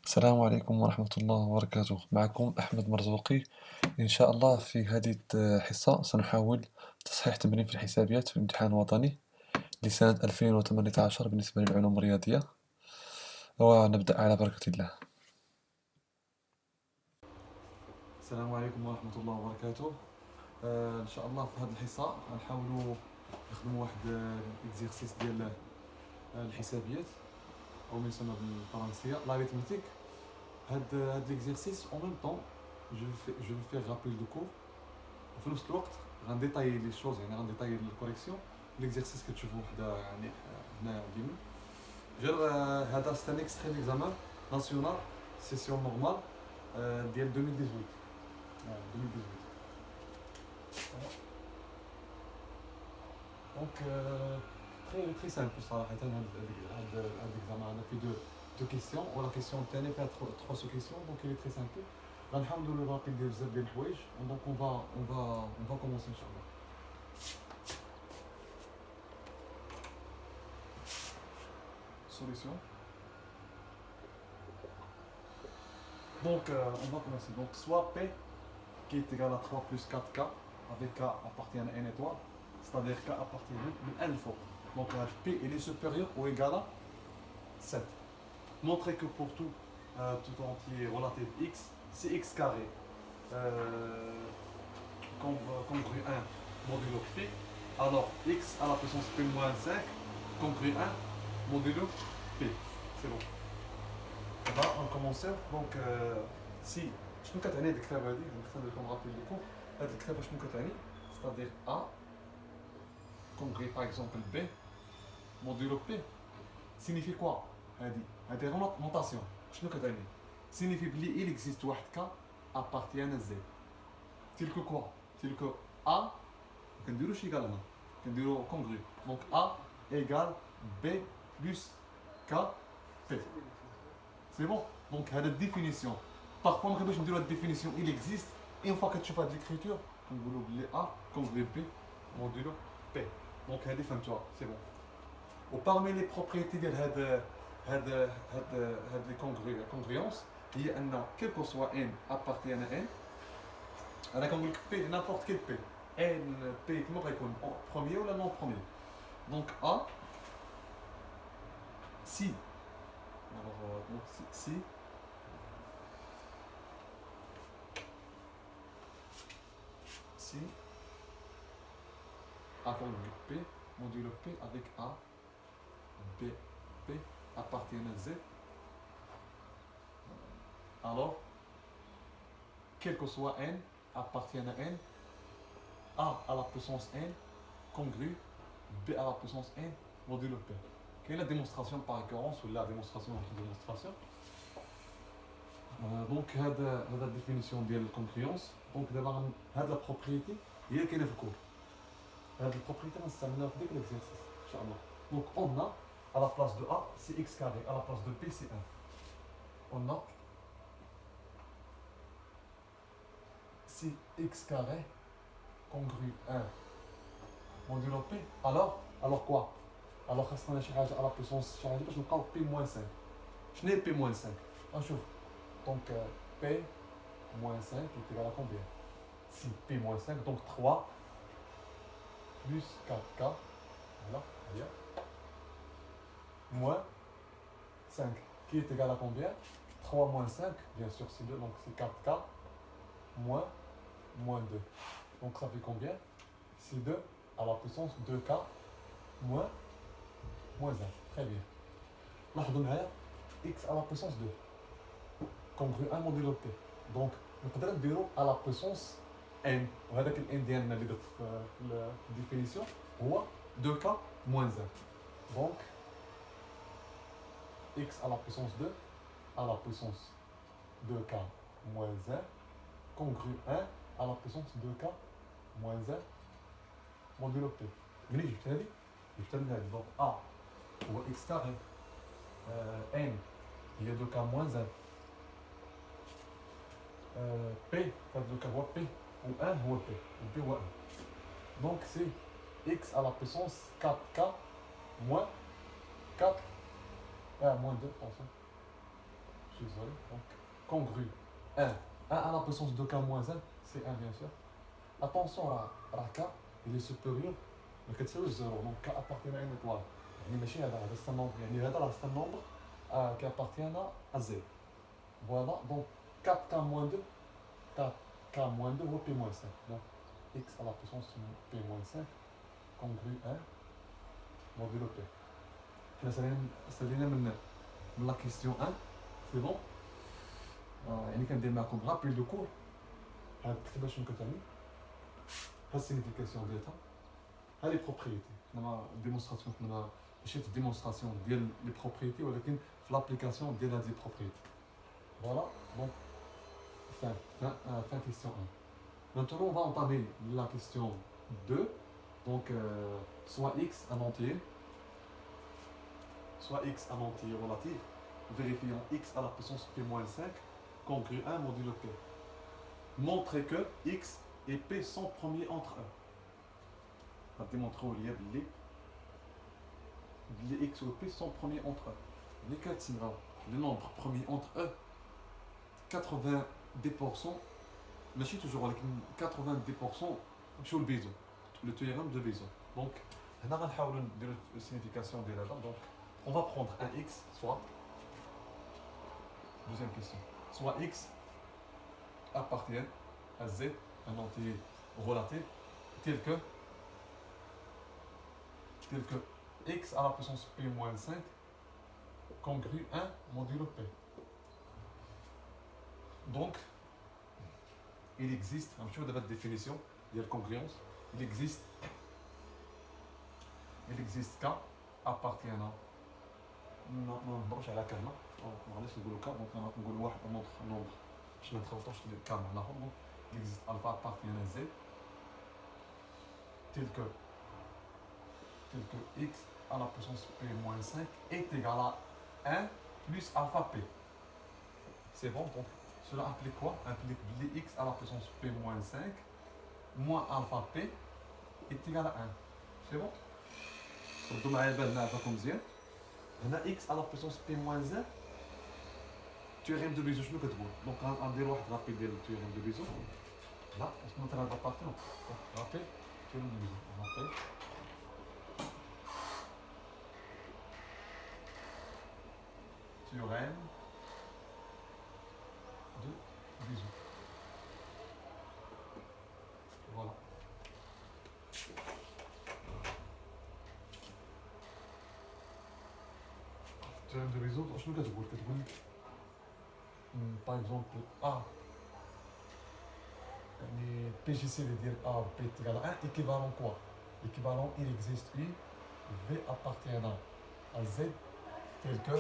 السلام عليكم ورحمة الله وبركاته. معكم أحمد مرزوقي. إن شاء الله في هذه الحصة سنحاول تصحيح تمرين في الحسابيات في الامتحان الوطني لسنة 2018 بالنسبة للعلوم الرياضية، ونبدأ على بركة الله. السلام عليكم ورحمة الله وبركاته. إن شاء الله في هذه الحصة غنحاولوا نخدموا واحد الإكزيرسيس ديال الحسابيات أو ما يسمى بالفرنسية l'arithmétique. هاد l'exercice en même temps je vais faire rappel de cours وفي نفس الوقت غنديطاي لي شوز، يعني غنديطاي الكوريكسيون l'exercice كتشوفوا حدا يعني هنا ديما غير هذا سي ان اكستري ديكزامان ناسيونال سيسيون نورمال ديال 2018 دونك très simple صراحة. هاد l'examen أنا فيه deux questions ولا question الثانية فيها trois sous-questions, donc il est très simple. غنحاولوا نراقب ديال بزاف ديال الحوايج دونك on va commencer إن شاء الله. Solution. Donc on va commencer. Donc soit P qui est égal à 3 plus 4K avec K appartient à n étoile, c'est-à-dire K appartient à n fois. Donc P il est supérieur ou égal à 7. Montrer que pour tout entier relatif x, c'est x carré congru 1 modulo P, alors x à la puissance P moins 5 congru 1 modulo P. C'est bon. On va commencer. Donc si شنو كتعني هاد الكتابة هادي؟ نختار لكم رابيل ليكم هاد الكتابة شنو كتعني؟ c'est-à-dire A congrès par exemple B modulo P signifie quoi هادي notation شنو كتعني؟ signifie بلي il existe واحد K appartient à Z tel que quoi؟ tel que A كنديرو شي égal هنا كنديرو congru donc A égale B plus K P. C'est bon. Donc هذا الديفينيسيون parfois ما كنبغيش نديرو هاد الديفينيسيون il existe une fois كتشوف هاد l'écriture كنقولو بلي A congru B modulo P. donc هادي فهمتوها c'est bon. وparmi les propriétés ديال هاد les congruences هي ان quel que soit n appartient à n انا كنقول لك P n'importe quel P n P كما غيكون premier ولا non premier. donc A si alors donc si A congrue P modulo P avec A B P appartient à Z, alors quel que soit n appartient à n, A à la puissance n congrue B à la puissance n modulo P. Quelle est la démonstration par récurrence ou la démonstration entre démonstration? Donc هذا الديفينيسيون ديال الكونكريونس. دونك دابا هاد لا بروبريتي هي اللي كاينه في الكور. هاد البروبريتي غنستعملوها في ديك ليكزيرسيس ان شاء الله. دونك on a à la place de A c'est x carré, à la place de P c'est 1. On a si x carré congru 1 modulo P, alors quoi? alors خاصنا شي حاجه على بويسونس شي حاجه باش نلقاو P moins 5. شنو هي P moins 5؟ نشوف. donc P moins 5 est égal à combien? si P moins 5, donc 3 plus 4K, voilà, bien, moins 5, qui est égal à combien? 3 moins 5, bien sûr c'est 2, donc c'est 4K, moins 2. Donc ça fait combien? c'est 2 à la puissance 2K, moins 1. Très bien. لاحظوا معايا x à la puissance 2 congru 1 modulo P. donc نقدر نديرو à la puissance n, وهذاك ال n ديالنا اللي درت في الديفينيسيون هو 2K moins 1. donc x à la puissance 2 à la puissance 2K moins 1 congru 1 à la puissance 2K moins 1 modulo P. منين جبت هذه؟ جبت من هذه. donc A هو x carré, n هي 2K moins 1, P هاد 2K هو P ou 1 هو P, ou P هو 1. donc c'est x à la puissance 4K moins 4 moins 2, attention. suis désolé. Donc, congru 1. 1 à la puissance de k moins 1, c'est 1 bien sûr. Attention, là, K, il est supérieur, mais que c'est 0. Donc K appartient à une étoile. C'est un nombre, c'est un nombre qui appartient à Z. Voilà, donc 4K moins 2, 4K moins 2 ou P moins 5. Donc X à la puissance P moins 5, congru 1, modulo P. Là, ça vient de la question 1, c'est bon. يعني كندير معكم رابيد دو كور هاد الكتابه شنو كتعني ها السينيفيكاسيون ديالها ها لي بروبريتي حنا ديمونستراسيون حنا ماشي في ديمونستراسيون ديال لي بروبريتي ولكن في لابليكاسيون ديال هاد لي بروبريتي فوالا دونك fin question 1. Maintenant on va entamer la question 2. Donc soit x un entier relatif vérifiant x à la puissance p-5 congru 1 modulo p. Montrer que x et p sont premiers entre eux. On va démontrer au lien les x ou p sont premiers entre eux. Les nombres premiers entre eux, 90%, mais je suis toujours avec 90% sur le Bézon, le théorème de Bézon. Donc, on va faire la signification de la dame. Donc, on va prendre un x, soit, deuxième question, soit x appartient à z, un entier relatif, tel que x à la puissance p-5 congru 1 modulo p. Donc, il existe, un petit peu de votre définition, il y a la congruence, il existe K appartient à ما نهضروش على كلمه معليش نقولوا كا دونك نقولوا واحد نومبر باش ما نتخلطوش كا معناهم دونك existe alpha appartient à z tel que x à la puissance p-5 est égal à 1 plus alpha p. C'est bon, donc cela implique quoi? Implique que x à la puissance p-5 moins alpha p est égal à 1. C'est bon? ردوا معايا البال نعرفكم مزيان. هنا x à la puissance p-1 théorème de Bézon شنو كتقول؟ دونك غندير واحد رابيل ديال التhéorème de Bézon. لا باسكو مثلا هاد لابارتيون رابيل théorème de Bézon. رابيل théorème de Bézon. Voilà. Théorème de Bézon شنو كتقول؟ كتقول par exemple A يعني PGC veut dire A P est égal à 1 équivalent quoi? Équivalent il existe U V appartenant à Z tel que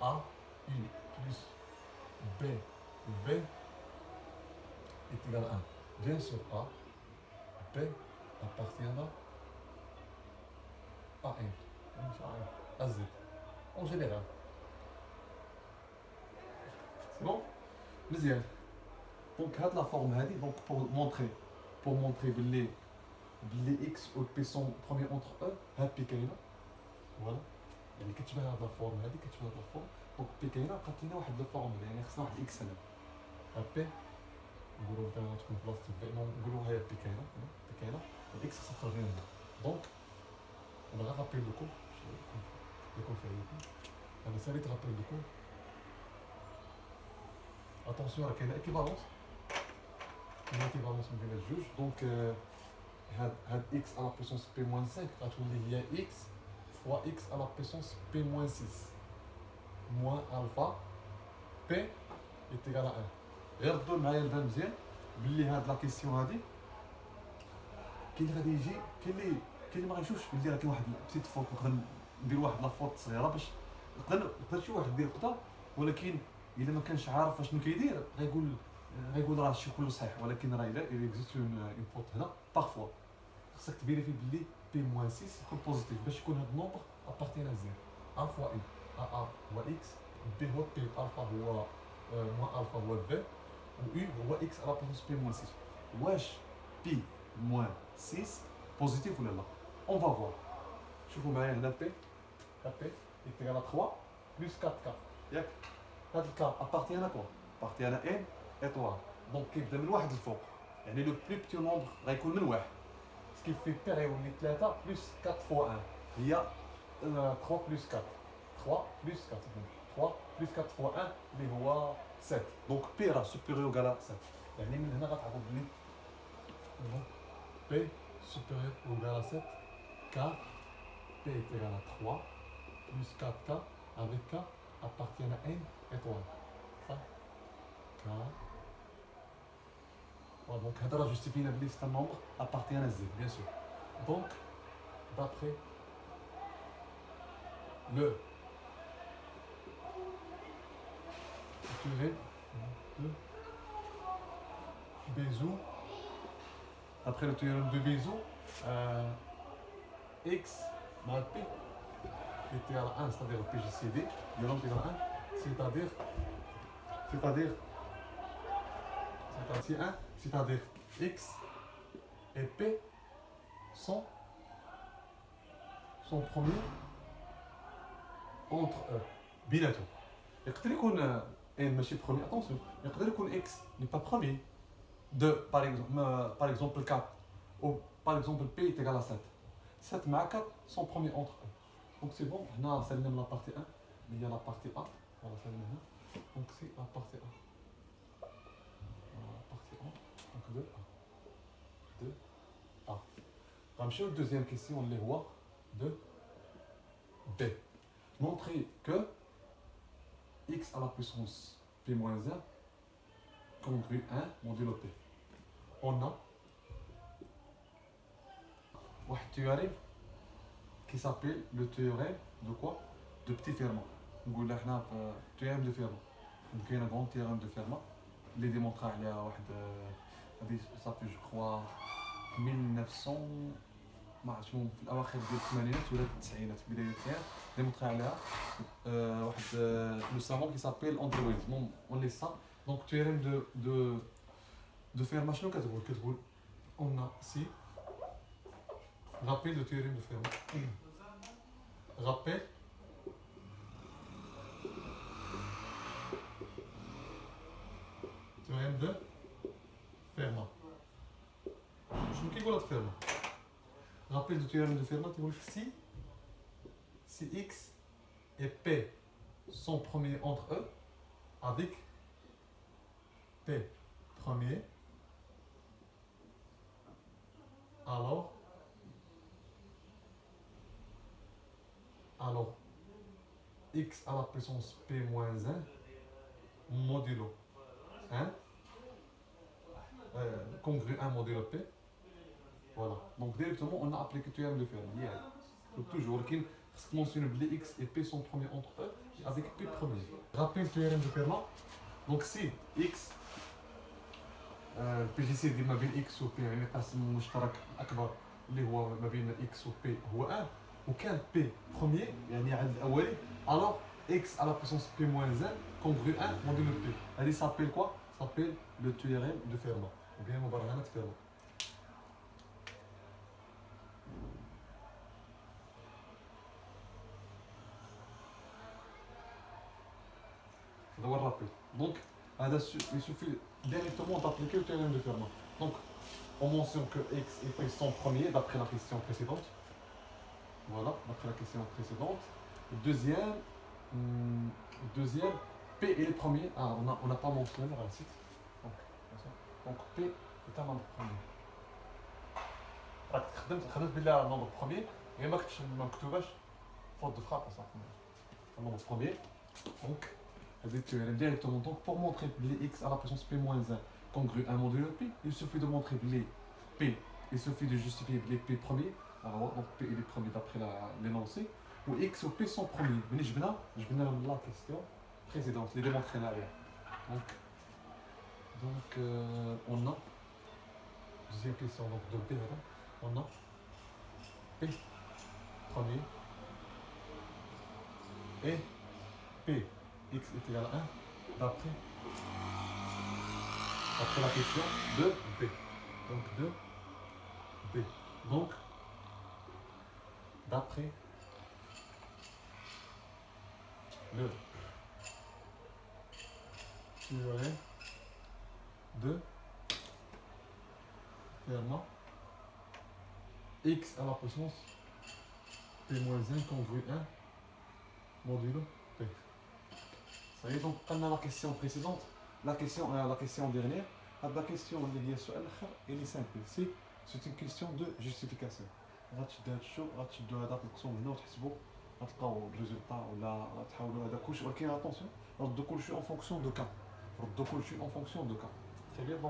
A U plus B V est égal à 1. Bien sûr A P appartenant à N à Z en général. C'est bon? Deuxième. Donc, la forme donc pour montrer que les x ou p sont premiers entre eux, p كاينه. Voilà. يعني كتبان هاد la forme هادي كتبان هاد la forme. Donc p كاينه بقات لينا واحد la forme يعني خصنا واحد x هنا. p نقولوا مثلا تكون بلاصه في نقولوا هي p كاينه p كاينه x خصها تخرج لنا هنا. Donc on va rappeler le cours. أنا ساليت rappeler le cours. Attention à la équivalence. Une équivalence de la juge. Donc, x à la puissance p-5, il y a x fois x à la puissance p-6 moins alpha p est égal à 1. غيردوا معايا البال مزيان بلي هاد لا كيسيون هادي كاين اللي غادي يجي كاين اللي ما غيشوفش بلي راه كاين واحد بسيت فوت نقدر ندير واحد لافوت صغيره باش نقدر شي واحد يدير قطه ولكن الا ما كانش عارف شنو كيدير غيقول راه الشيء كله صحيح ولكن راه الا اكزيست اون فوت هنا بارفوا خصك تفيريفي بلي p-6 يكون بوزيتيف باش يكون هاد النومبر ابارتين زيرو ا فوا اي ا هو اكس بي هو بي الفا هو موان الفا هو في و يو هو اكس على بوزيتيف p-6 واش بي موان 6 بوزيتيف ولا لا اون فا فوار شوفوا معايا هنا بي بي est égal à 3 plus 4K ياك هذا الكا appartient à quoi appartient à n étoile دونك كيبدا من واحد الفوق يعني لو بلو بتي نومبر غيكون من واحد سكيفي بي غيولي 3 بلس 4 فوا 1 هي 3 بلس 4 3 بلس 4 3 بلس 4 فوا 1 اللي هو 7 دونك بي راه سوبيريور على 7 يعني من هنا غتعرفوا بلي بي سوبيريور على 7 car P est égal à 3 plus 4K avec K appartient à N étoile. Ça K. Voilà, donc, ça justifie la liste un nombre appartient à Z, bien sûr. Donc, d'après le théorème de Bézout, d'après le théorème de Bézout, X mal P est égal à 1, c'est-à-dire PJCD, violent égal à 1, c'est-à-dire X et P sont premiers entre eux. بيناتهم. يقدر يكون N ماشي premier, attention, يقدر يكون X n'est pas premier. De, par exemple 4, ou par exemple P est égal à 7. 7 مع 4 sont premiers entre eux. Donc c'est bon, on a la partie 1, mais il y a la partie A. Voilà, c'est maintenant. Donc c'est la partie A. Voilà, la partie A. Donc 2A. 2A. On va la deuxième question, on les voit. De B. Montrer que x à la puissance p moins 1 congrue 1 modulo p. On a un théorème qui s'appelle le théorème de quoi? De petit Fermat. On a le théorème de Fermat. Donc il y a un grand théorème de Fermat. Il est démontré il y a ça fait je crois 1900 ما عرفتش في الاواخر ديال الثمانينات ولا التسعينات في بدايه التسعينات ديمونطري عليها واحد لو سافون كي سابيل اندرويد اون لي سا دونك تيرم دو فيرما شنو كتقول اون سي rappel de théorème de Fermat rappel théorème de Fermat شنو كيقول هاد فيرما rappel du théorème de Fermat, si x et p sont premiers entre eux, avec p premier, alors x à la puissance p moins 1 modulo 1 congrue 1 modulo p. Voilà, donc directement on a appliqué le théorème de Fermat. Donc toujours, il faut mentionner que x et p sont premiers entre eux avec p premier. Rappel le théorème de Fermat. Donc si x, PJC dit ما بين x و p يعني قاسم مشترك أكبر اللي هو ما بين x و p هو 1 وكان p premier يعني عدد الأولي alors x à la puissance p moins 1 congrue 1 modulo p. Elle s'appelle quoi? Ça s'appelle le théorème de Fermat. Ou bien مبرهنة Fermat. Donc, il suffit directement d'appliquer le théorème de Fermat. Donc, on mentionne que x et p sont premiers d'après la question précédente. Voilà, d'après la question précédente. Deuxième, p est le premier. Ah, on n'a pas mentionné la réussite. Donc, p est un nombre premier. خدمت بالله un nombre premier. Et ما كتبتوش faute de frappe, ça. Un nombre premier. Donc, directement. Donc, pour montrer que les x à la puissance p-1 congrue 1 modulo p, il suffit de montrer que les p, il suffit de justifier les p premiers. Alors, donc p est les premiers d'après l'énoncé, ou x ou p sont premiers. Mais je viens la question précédente, les démontrer là. Donc on a, deuxième question donc, de p, on a p premier et p x est égal à 1 d'après la question de B. Donc de B. Donc d'après le purée de ferment x à la puissance p moins 1 congru 1 modulo p. Ça y est, donc on a la question précédente, la question dernière. La question اللي هي السؤال الاخر اللي سامبل سي سيت كيستيون دو جوستيفيكاسيون. غتشدوا هاد الشو، غتشدوا هذا تنقصوا منه وتحسبوا غتلقاو الريزلتا، ولا غتحاولوا هذا كلشي، ولكن اتونسيون ردوا كلشي اون فونكسيون دو كا، ردوا كلشي اون فونكسيون دو كا. Très bien.